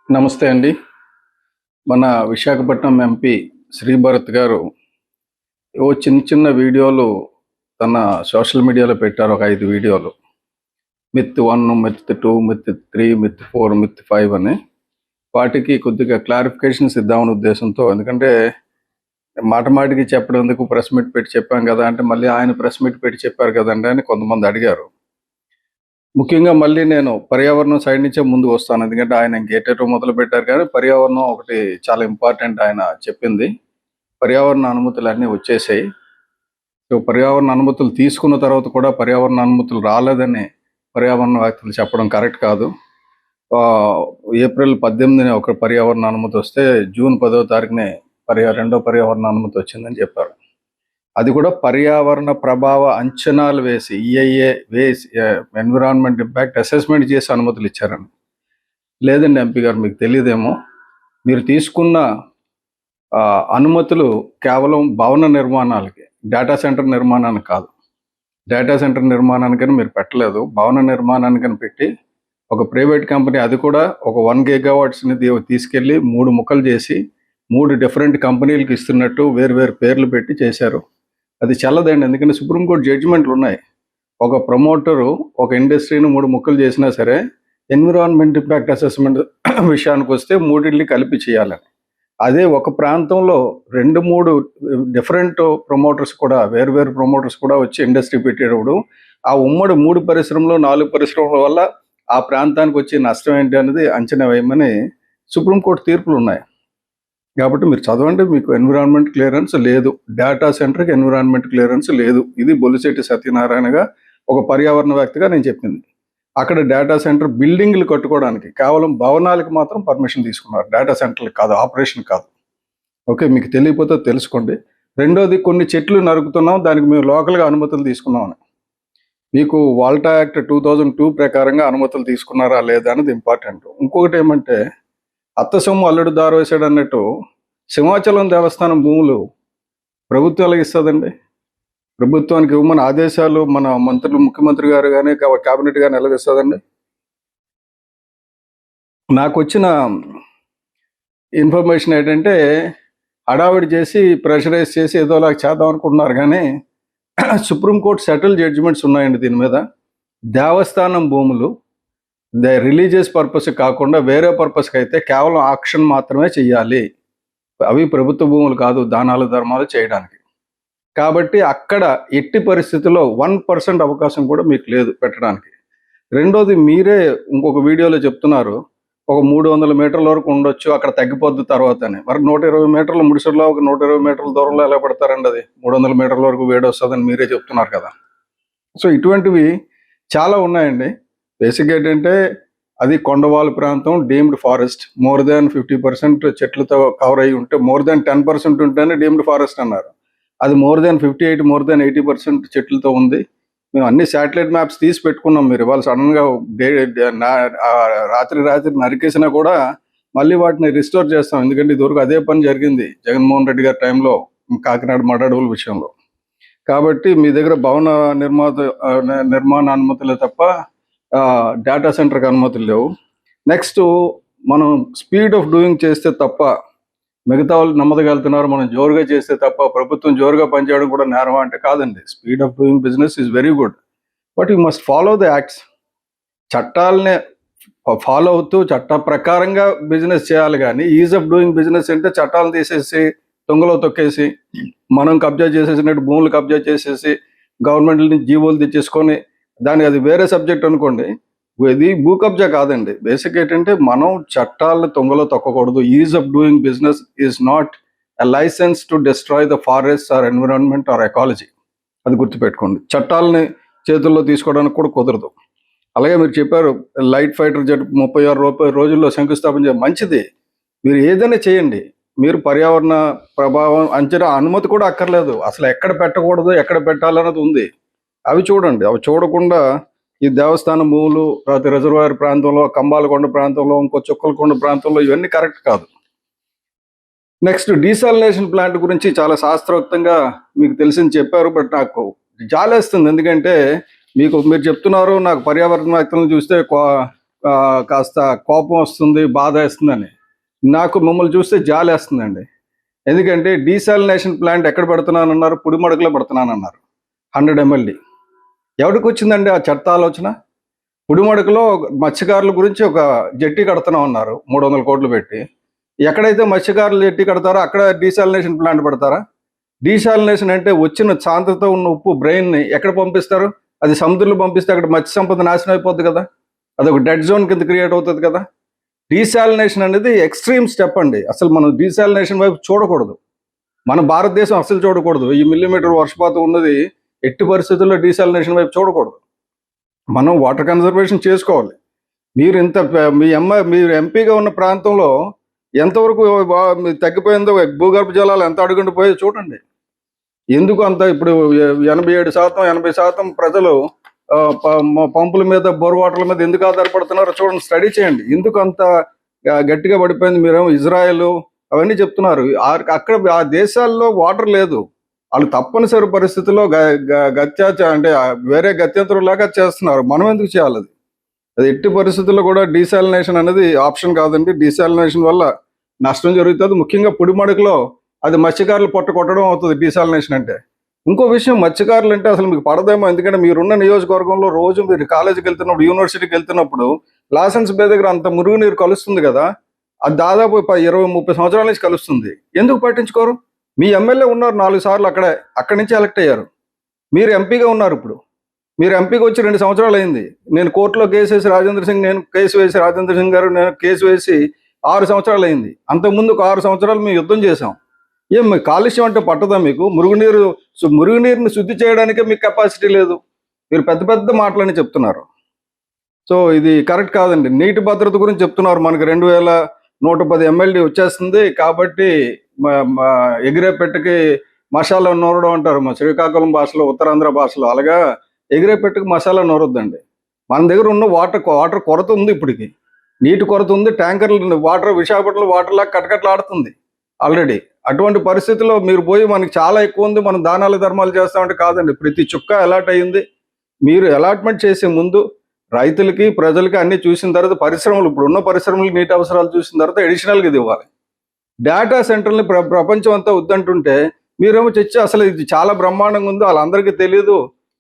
నమస్తే అండి. మన విశాఖపట్నం ఎంపీ శ్రీభరత్ గారు చిన్న చిన్న వీడియోలు తన సోషల్ మీడియాలో పెట్టారు. ఒక 5 వీడియోలు. Myth 1, myth 2, myth 3, myth 4, myth 5 అని. వాటికి కొద్దిగా క్లారిఫికేషన్స్ ఇద్దామనే ఉద్దేశంతో, ఎందుకంటే మాట మాటికి చెప్పడం ఎందుకు, ప్రెస్ మీట్ పెట్టి చెప్పాం కదా అంటే, మళ్ళీ ఆయన ప్రెస్ మీట్ పెట్టి చెప్పారు కదండి అని కొంతమంది అడిగారు. ముఖ్యంగా మళ్ళీ నేను పర్యావరణం సైడ్ నుంచే ముందుకు వస్తాను. ఎందుకంటే ఆయన ఇంకేటేటో మొదలు పెట్టారు, కానీ పర్యావరణం ఒకటి చాలా ఇంపార్టెంట్. ఆయన చెప్పింది పర్యావరణ అనుమతులు అన్నీ వచ్చేసాయి. సో పర్యావరణ అనుమతులు తీసుకున్న తర్వాత కూడా పర్యావరణ అనుమతులు రాలేదని పర్యావరణ వ్యక్తులు చెప్పడం కరెక్ట్ కాదు. ఏప్రిల్ 18న ఒక పర్యావరణ అనుమతి వస్తే జూన్ 10వ తారీఖునే రెండో పర్యావరణ అనుమతి వచ్చిందని చెప్పారు. అది కూడా పర్యావరణ ప్రభావ అంచనాలు వేసి ఈఐఏ వేసి ఎన్విరాన్మెంట్ ఇంపాక్ట్ అసెస్మెంట్ చేసి అనుమతులు ఇచ్చారని. లేదండి ఎంపీ గారు, మీకు తెలియదేమో, మీరు తీసుకున్న అనుమతులు కేవలం భవన నిర్మాణాలకి, డేటా సెంటర్ నిర్మాణానికి కాదు. డేటా సెంటర్ నిర్మాణానికని మీరు పెట్టలేదు, భవన నిర్మాణానికని పెట్టి ఒక ప్రైవేట్ కంపెనీ, అది కూడా ఒక 1 GW తీసుకెళ్ళి 3 ముక్కలు చేసి 3 డిఫరెంట్ కంపెనీలకు ఇస్తున్నట్టు వేరు పేర్లు పెట్టి చేశారు. అది చల్లదండి. ఎందుకంటే సుప్రీంకోర్టు జడ్జిమెంట్లు ఉన్నాయి. ఒక ప్రమోటరు ఒక ఇండస్ట్రీని 3 ముక్కలు చేసినా సరే ఎన్విరాన్మెంట్ ఇంపాక్ట్ అసెస్మెంట్ విషయానికి వస్తే 3 కలిపి చేయాలని. అదే ఒక ప్రాంతంలో 2-3 డిఫరెంట్ ప్రమోటర్స్ కూడా, వేరు ప్రమోటర్స్ కూడా వచ్చి ఇండస్ట్రీ పెట్టేటప్పుడు ఆ ఉమ్మడి 3 పరిశ్రమలు 4 పరిశ్రమల వల్ల ఆ ప్రాంతానికి వచ్చే నష్టం ఏంటి అనేది అంచనా వేయమని సుప్రీంకోర్టు తీర్పులు ఉన్నాయి. కాబట్టి మీరు చదవండి. మీకు ఎన్విరాన్మెంట్ క్లియరెన్స్ లేదు, డేటా సెంటర్కి ఎన్విరాన్మెంట్ క్లియరెన్స్ లేదు. ఇది బొలిశెట్టి సత్యనారాయణగా, ఒక పర్యావరణవేత్తగా నేను చెప్పింది. అక్కడ డేటా సెంటర్ బిల్డింగ్లు కట్టుకోవడానికి కేవలం భవనాలకు మాత్రం పర్మిషన్ తీసుకున్నారు, డేటా సెంటర్లకు కాదు, ఆపరేషన్ కాదు. ఓకే, మీకు తెలియకపోతే తెలుసుకోండి. రెండోది, కొన్ని చెట్లు నరుకుతున్నాం, దానికి మేము లోకల్గా అనుమతులు తీసుకున్నామని. మీకు వాల్టా యాక్ట్ 2002 ప్రకారంగా అనుమతులు తీసుకున్నారా లేదా అనేది ఇంపార్టెంట్. ఇంకొకటి ఏమంటే, అత్త సొమ్ము అల్లుడు దారి వేసాడు అన్నట్టు సింహాచలం దేవస్థానం భూములు ప్రభుత్వం ఎలాగ ఇస్తుందండి? ప్రభుత్వానికి ఇవ్వమని ఆదేశాలు మన మంత్రులు, ముఖ్యమంత్రి గారు కానీ కేబినెట్ కానీ ఎలాగిస్తుందండి? నాకు వచ్చిన ఇన్ఫర్మేషన్ ఏంటంటే, హడావిడి చేసి ప్రెషరైజ్ చేసి ఏదోలాగా చేద్దాం అనుకుంటున్నారు, కానీ సుప్రీంకోర్టు సెటిల్ జడ్జిమెంట్స్ ఉన్నాయండి దీని మీద. దేవస్థానం భూములు రిలీజియస్ పర్పస్ కాకుండా వేరే పర్పస్కి అయితే కేవలం ఆక్షన్ మాత్రమే చెయ్యాలి. అవి ప్రభుత్వ భూములు కాదు, దానాలు ధర్మాలు చేయడానికి. కాబట్టి అక్కడ ఎట్టి పరిస్థితుల్లో 1% అవకాశం కూడా మీకు లేదు పెట్టడానికి. రెండోది, మీరే ఇంకొక వీడియోలో చెప్తున్నారు ఒక 300 మీటర్ల వరకు ఉండొచ్చు, అక్కడ తగ్గిపోద్ది తర్వాత అని. మరి 120 మీటర్ల ముడిసెల్లో ఒక 120 మీటర్ల దూరంలో ఎలా పెడతారండి? అది 300 మీటర్ల వరకు వేడి వస్తుందని మీరే చెప్తున్నారు కదా. సో ఇటువంటివి చాలా ఉన్నాయండి. బేసిక్ ఏంటంటే, అది కొండవాళ్ళ ప్రాంతం, డీమ్డ్ ఫారెస్ట్, మోర్ దాన్ 50% చెట్లతో కవర్ అయ్యి ఉంటే, మోర్ దాన్ 10% ఉంటేనే డీమ్డ్ ఫారెస్ట్ అన్నారు. అది మోర్ దాన్ 58, మోర్ దాన్ 80% చెట్లతో ఉంది. మేము అన్ని శాటిలైట్ మ్యాప్స్ తీసి పెట్టుకున్నాం. మీరు ఇవాళ సడన్గా రాత్రి నరికేసినా కూడా మళ్ళీ వాటిని రిస్టోర్ చేస్తాం. ఎందుకంటే ఇదివరకు అదే పని జరిగింది జగన్మోహన్ రెడ్డి గారి టైంలో కాకినాడ మడడవుల విషయంలో. కాబట్టి మీ దగ్గర భవన నిర్మాణ అనుమతులే తప్ప డేటా సెంటర్కి అనుమతులు లేవు. నెక్స్ట్, మనం స్పీడ్ ఆఫ్ డూయింగ్ చేస్తే తప్ప, మిగతా వాళ్ళు నెమ్మదిగా వెళ్తున్నారు, మనం జోరుగా చేస్తే తప్ప ప్రభుత్వం జోరుగా పనిచేయడం కూడా నేరం అంటే కాదండి. Speed of doing business is very good, but you must follow the acts. చట్టాలనే ఫాలో అవుతూ చట్ట ప్రకారంగా బిజినెస్ చేయాలి. కానీ ఈజ్ ఆఫ్ డూయింగ్ బిజినెస్ అంటే చట్టాలు తీసేసి తొంగలో తొక్కేసి, మనం కబ్జా చేసేసినట్టు భూములు కబ్జా చేసేసి గవర్నమెంట్ నుంచి జీవోలు తెచ్చేసుకొని దానికి, అది వేరే సబ్జెక్ట్ అనుకోండి. ఇది భూ కబ్జా కాదండి. బేసిక్ ఏంటంటే, మనం చట్టాలను తొంగలో తొక్కకూడదు. Ease of doing business is not a license to destroy the forest or environment or ecology. అది గుర్తుపెట్టుకోండి. చట్టాలని చేతుల్లో తీసుకోవడానికి కూడా కుదరదు. అలాగే మీరు చెప్పారు లైట్ ఫైటర్ జెట్ 36 రోజుల్లో శంకుస్థాపన చేయాలి, మంచిది. మీరు ఏదైనా చేయండి. మీరు పర్యావరణ ప్రభావం అంచనా అనుమతి కూడా అక్కర్లేదు. అసలు ఎక్కడ పెట్టకూడదు, ఎక్కడ పెట్టాలన్నది ఉంది. అవి చూడండి. అవి చూడకుండా ఈ దేవస్థానం భూములు, రిజర్వాయర్ ప్రాంతంలో, కంబాలకొండ ప్రాంతంలో, ఇంకో చుక్కలకొండ ప్రాంతంలో, ఇవన్నీ కరెక్ట్ కాదు. నెక్స్ట్, డీసాలినేషన్ ప్లాంట్ గురించి చాలా శాస్త్రోక్తంగా మీకు తెలిసింది చెప్పారు. బట్ నాకు జాలేస్తుంది. ఎందుకంటే మీరు చెప్తున్నారు, నాకు పర్యావరణ వ్యక్తులను చూస్తే కాస్త కోపం వస్తుంది, బాధ వేస్తుందని. నాకు మిమ్మల్ని చూస్తే జాలి వేస్తుందండి. ఎందుకంటే డీసాలినేషన్ ప్లాంట్ ఎక్కడ పెడుతున్నానన్నారు? పుడిమడుగులో పెడుతున్నానన్నారు. 100 mld. ఎవరికి వచ్చిందండి ఆ చెత్త ఆలోచన? పుడిమడుగులో మత్స్యకారుల గురించి ఒక జెట్టి కడుతున్నాం అన్నారు 300 కోట్లు పెట్టి. ఎక్కడైతే మత్స్యకారులు జెట్టి కడతారో అక్కడ డీసాలినేషన్ ప్లాంట్ పెడతారా? డీసాలినేషన్ అంటే వచ్చిన సాంద్రత ఉన్న ఉప్పు బ్రెయిన్ని ఎక్కడ పంపిస్తారు? అది సముద్రంలో పంపిస్తే అక్కడ మత్స్య సంపద నాశనం అయిపోద్ది కదా. అదొక డెడ్ జోన్ కింద క్రియేట్ అవుతుంది కదా. డీసాలినేషన్ అనేది ఎక్స్ట్రీమ్ స్టెప్ అండి. అసలు మనం డీసాలినేషన్ వైపు చూడకూడదు. మన భారతదేశం అసలు చూడకూడదు. ఈ మిల్లీమీటర్ వర్షపాతం ఉన్నది ఎట్టి పరిస్థితుల్లో డీసాలినేషన్ వైపు చూడకూడదు. మనం వాటర్ కన్జర్వేషన్ చేసుకోవాలి. మీరు ఎంపీగా ఉన్న ప్రాంతంలో ఎంతవరకు తగ్గిపోయిందో, భూగర్భ జలాలు ఎంత అడుగుండిపోయో చూడండి. ఎందుకు అంత ఇప్పుడు 87%, 80% ప్రజలు పంపుల మీద, బోర్ వాటర్ల మీద ఎందుకు ఆధారపడుతున్నారో చూడండి, స్టడీ చేయండి. ఎందుకు అంత గట్టిగా పడిపోయింది? మీరేమో ఇజ్రాయెల్ అవన్నీ చెప్తున్నారు. అక్కడ ఆ దేశాల్లో వాటర్ లేదు. వాళ్ళు తప్పనిసరి పరిస్థితుల్లో అంటే వేరే గత్యంతరం లాగా చేస్తున్నారు. మనం ఎందుకు చేయాలి? అది ఎట్టి పరిస్థితుల్లో కూడా డీసాలినేషన్ అనేది ఆప్షన్ కాదండి. డీసాలినేషన్ వల్ల నష్టం జరుగుతుంది. ముఖ్యంగా పుడిమడుగులో అది మత్స్యకారులు పొట్ట కొట్టడం అవుతుంది డీసాలినేషన్ అంటే. ఇంకో విషయం, మత్స్యకారులు అంటే అసలు మీకు పడదేమో. ఎందుకంటే మీరున్న నియోజకవర్గంలో రోజు మీరు కాలేజీకి వెళ్తున్నప్పుడు, యూనివర్సిటీకి వెళ్తున్నప్పుడు లాసెన్స్ బే దగ్గర అంత మురుగునీరు కలుస్తుంది కదా. అది దాదాపు 20-30 సంవత్సరాల నుంచి కలుస్తుంది. ఎందుకు పట్టించుకోరు? మీ ఎమ్మెల్యే ఉన్నారు 4 సార్లు అక్కడి నుంచి ఎలక్ట్ అయ్యారు. మీరు ఎంపీగా ఉన్నారు. ఇప్పుడు మీరు ఎంపీగా వచ్చి 2 సంవత్సరాలు అయింది. నేను కోర్టులో కేసు వేసి రాజేంద్ర సింగ్ గారు నేను కేసు వేసి 6 సంవత్సరాలు అయింది. అంతకుముందు ఒక 6 సంవత్సరాలు మేము యుద్ధం చేసాం. మీ కాలుష్యం అంటే పట్టదా మీకు? మురుగునీరుని శుద్ధి చేయడానికే మీకు కెపాసిటీ లేదు. మీరు పెద్ద పెద్ద మాటలని చెప్తున్నారు. సో ఇది కరెక్ట్ కాదండి. నీటి భద్రత గురించి చెప్తున్నారు. మనకి 2110 mld వచ్చేస్తుంది కాబట్టి ఎగిరే పెట్టకి మసాలా నూరడం అంటారు మా శ్రీకాకుళం భాషలో, ఉత్తరాంధ్ర భాషలో. అలాగా ఎగిరే పెట్టుకు మసాలా నూరొద్దండి. మన దగ్గర ఉన్న వాటర్ కొరత ఉంది. ఇప్పటికి నీటి కొరత ఉంది. ట్యాంకర్లు వాటర్ విశాఖపట్నంలో వాటర్ లాగా కటకట్లాడుతుంది ఆల్రెడీ. అటువంటి పరిస్థితుల్లో మీరు పోయి మనకి చాలా ఎక్కువ ఉంది, మనం దానాలు ధర్మాలు చేస్తామంటే కాదండి. ప్రతి చుక్క అలాట్ అయ్యింది. మీరు అలాట్మెంట్ చేసే ముందు రైతులకి, ప్రజలకి అన్ని చూసిన తర్వాత, పరిశ్రమలు ఇప్పుడున్న పరిశ్రమలకు నీటి అవసరాలు చూసిన తర్వాత అడిషనల్గా ఇది ఇవ్వాలి. డేటా సెంటర్ని ప్రపంచం అంతా వద్దంటుంటే మీరేమో తెచ్చి అసలు ఇది చాలా బ్రహ్మాండంగా ఉందో వాళ్ళందరికీ తెలియదు,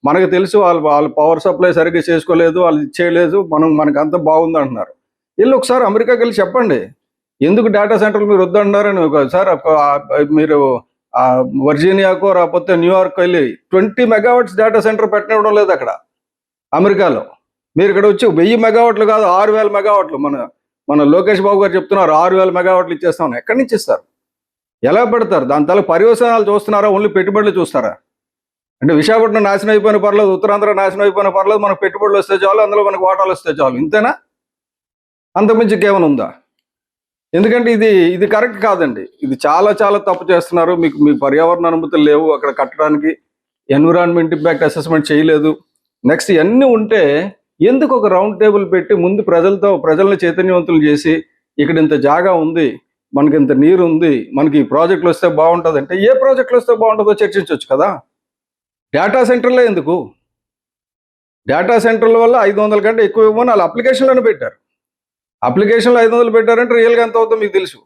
మనకు తెలుసు. వాళ్ళు పవర్ సప్లై సరిగ్గా చేసుకోలేదు, వాళ్ళు ఇచ్చేయలేదు, మనకు అంతా బాగుంది అంటున్నారు. వీళ్ళు ఒకసారి అమెరికాకి వెళ్ళి చెప్పండి ఎందుకు డేటా సెంటర్లు మీరు వద్దంటున్నారని. ఒకసారి మీరు వర్జీనియాకో రాకపోతే న్యూయార్క్ వెళ్ళి 20 మెగావాట్స్ డేటా సెంటర్ పెట్టనివ్వడం లేదు అక్కడ అమెరికాలో. మీరు ఇక్కడ వచ్చి 1000 మెగావాట్లు కాదు 6000 మెగావాట్లు మన లోకేష్ బాబు గారు చెప్తున్నారు 6000 మెగావాట్లు ఇచ్చేస్తామని. ఎక్కడి నుంచి ఇస్తారు? ఎలా పెడతారు? దాని తల పర్యవసానాలు చూస్తున్నారా? ఓన్లీ పెట్టుబడులు చూస్తారా? అంటే విశాఖపట్నం నాశనం అయిపోయిన పర్లేదు, ఉత్తరాంధ్ర నాశనం అయిపోయిన పర్లేదు, మనకు పెట్టుబడులు వస్తే చాలు, అందులో మనకు వాటాలు వస్తే చాలు, ఇంతేనా? అంతకుమించి కేవలం ఉందా? ఎందుకంటే ఇది కరెక్ట్ కాదండి. ఇది చాలా చాలా తప్పు చేస్తున్నారు. మీ పర్యావరణ అనుమతులు లేవు అక్కడ కట్టడానికి, ఎన్విరాన్మెంట్ ఇంపాక్ట్ అసెస్మెంట్ చేయలేదు. నెక్స్ట్ ఇవన్నీ ఉంటే ఎందుకు ఒక రౌండ్ టేబుల్ పెట్టి ముందు ప్రజల్ని చైతన్యవంతులు చేసి, ఇక్కడ ఇంత జాగా ఉంది, మనకి ఇంత నీరు ఉంది, మనకి ఈ ప్రాజెక్టులు వస్తే బాగుంటుంది అంటే ఏ ప్రాజెక్టులు వస్తే బాగుంటుందో చర్చించవచ్చు కదా. డేటా సెంటర్లే ఎందుకు? డేటా సెంటర్ల వల్ల 500 కంటే ఎక్కువ ఇవ్వమని వాళ్ళు అప్లికేషన్లోనే పెట్టారు. అప్లికేషన్లో 500 పెట్టారంటే రియల్గా ఎంత అవుతుందో మీకు తెలుసు.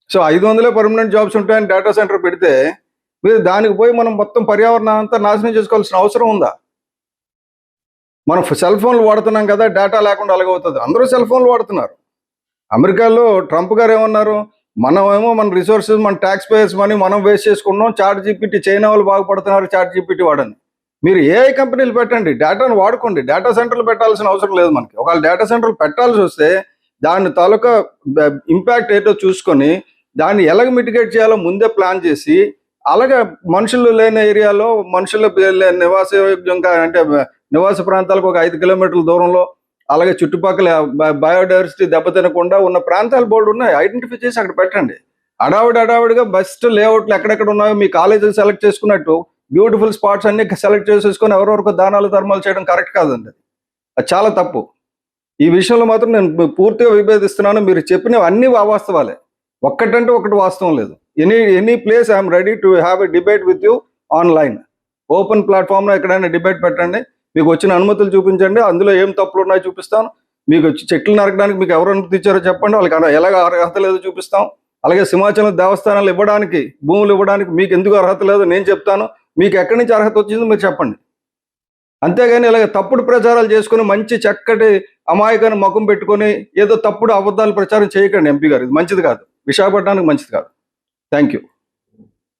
సో 500 పర్మనెంట్ జాబ్స్ ఉంటాయని డేటా సెంటర్ పెడితే మీరు దానికి పోయి మనం మొత్తం పర్యావరణం అంతా నాశనం చేసుకోవాల్సిన అవసరం ఉందా? మనం సెల్ ఫోన్లు వాడుతున్నాం కదా, డేటా లేకుండా అలాగవుతుంది. అందరూ సెల్ ఫోన్లు వాడుతున్నారు. అమెరికాలో ట్రంప్ గారు ఏమన్నారు? మనమేమో మన రిసోర్సెస్, మన ట్యాక్స్ పేయర్స్ మనీ మనం వేస్ట్ చేసుకున్నాం, చాట్ జీపీటీ, చైనా వాళ్ళు బాగుపడుతున్నారు చాట్ జీపీటీ వాడని. మీరు ఏఐ కంపెనీలు పెట్టండి, డేటాను వాడుకోండి. డేటా సెంటర్లు పెట్టాల్సిన అవసరం లేదు మనకి. ఒకవేళ డేటా సెంటర్లు పెట్టాల్సి వస్తే దాని తాలూకా ఇంపాక్ట్ ఏంటో చూసుకొని దాన్ని ఎలాగ మిటిగేట్ చేయాలో ముందే ప్లాన్ చేసి, అలాగే మనుషులు లేని ఏరియాలో, మనుషులు నివాసయోగ్యంగా అంటే నివాస ప్రాంతాలకు ఒక 5 కిలోమీటర్ల దూరంలో, అలాగే చుట్టుపక్కల బయోడైవర్సిటీ దెబ్బతినకుండా ఉన్న ప్రాంతాలు బోర్డు ఉన్నాయి, ఐడెంటిఫై చేసి అక్కడ పెట్టండి. అడావిడిగా బెస్ట్ లేఅవుట్లు ఎక్కడెక్కడ ఉన్నాయో మీ కాలేజీలు సెలెక్ట్ చేసుకున్నట్టు బ్యూటిఫుల్ స్పాట్స్ అన్ని సెలెక్ట్ చేసేసుకొని ఎవరెవరికి దానాలు ధర్మాలు చేయడం కరెక్ట్ కాదండి. అది చాలా తప్పు. ఈ విషయంలో మాత్రం నేను పూర్తిగా విభేదిస్తున్నాను. మీరు చెప్పినవి అన్ని అవాస్తవాలే, ఒక్కటంటే ఒకటి వాస్తవం లేదు. Any place I'm ready to have a debate with you online. Open ప్లాట్ఫామ్లో ఎక్కడైనా డిబేట్ పెట్టండి, మీకు వచ్చిన అనుమతులు చూపించండి, అందులో ఏం తప్పులు ఉన్నాయో చూపిస్తాను. మీకు చెట్లు నరకడానికి మీకు ఎవరు అనుమతి ఇచ్చారో చెప్పండి, వాళ్ళకి ఎలాగ అర్హత లేదో చూపిస్తాం. అలాగే సింహాచలం దేవస్థానాలు ఇవ్వడానికి, భూములు ఇవ్వడానికి మీకు ఎందుకు అర్హత లేదో నేను చెప్తాను. మీకు ఎక్కడి నుంచి అర్హత వచ్చిందో మీరు చెప్పండి. అంతేగాని ఇలాగ తప్పుడు ప్రచారాలు చేసుకుని మంచి చక్కటి అమాయకాన్ని ముఖం పెట్టుకొని ఏదో తప్పుడు అబద్ధాలు ప్రచారం చేయకండి ఎంపీ గారు. ఇది మంచిది కాదు, విశాఖపట్నానికి మంచిది కాదు. Thank you.